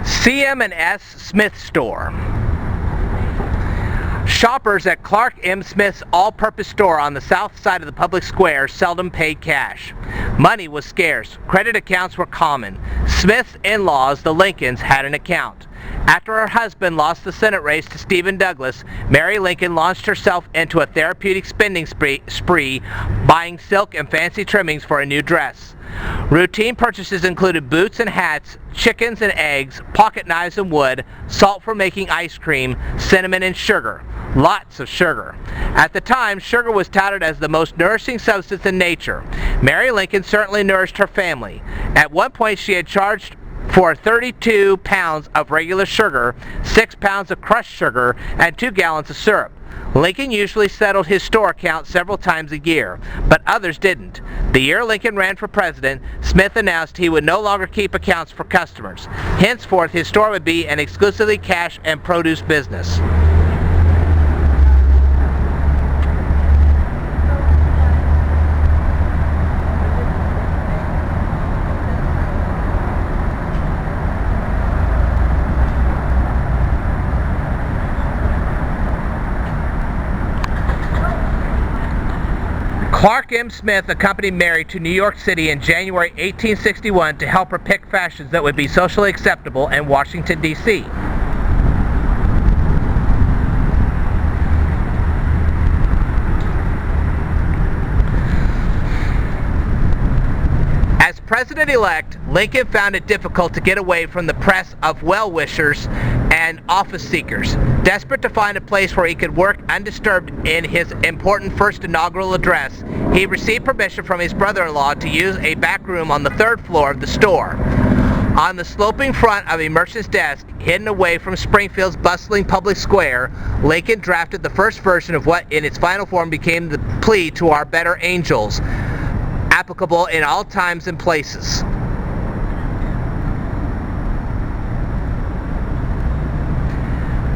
C.M.&S. Smith Store. Shoppers at Clark M. Smith's all-purpose store on the south side of the public square seldom paid cash. Money was scarce. Credit accounts were common. Smith's in-laws, the Lincolns, had an account. After her husband lost the Senate race to Stephen Douglas, Mary Lincoln launched herself into a therapeutic spending spree, buying silk and fancy trimmings for a new dress. Routine purchases included boots and hats, chickens and eggs, pocket knives and wood, salt for making ice cream, cinnamon and sugar. Lots of sugar. At the time, sugar was touted as the most nourishing substance in nature. Mary Lincoln certainly nourished her family. At one point, she had charged for 32 pounds of regular sugar, 6 pounds of crushed sugar, and 2 gallons of syrup. Lincoln usually settled his store account several times a year, but others didn't. The year Lincoln ran for president, Smith announced he would no longer keep accounts for customers. Henceforth, his store would be an exclusively cash and produce business. Clark M. Smith accompanied Mary to New York City in January 1861 to help her pick fashions that would be socially acceptable in Washington, D.C. As president-elect, Lincoln found it difficult to get away from the press of well-wishers and office seekers. Desperate to find a place where he could work undisturbed in his important first inaugural address, he received permission from his brother-in-law to use a back room on the 3rd floor of the store. On the sloping front of a merchant's desk, hidden away from Springfield's bustling public square, Lincoln drafted the first version of what in its final form became the plea to our better angels, applicable in all times and places.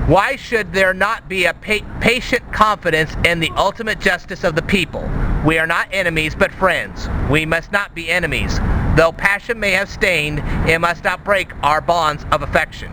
Why should there not be a patient confidence in the ultimate justice of the people? We are not enemies, but friends. We must not be enemies. Though passion may have stained, it must not break our bonds of affection.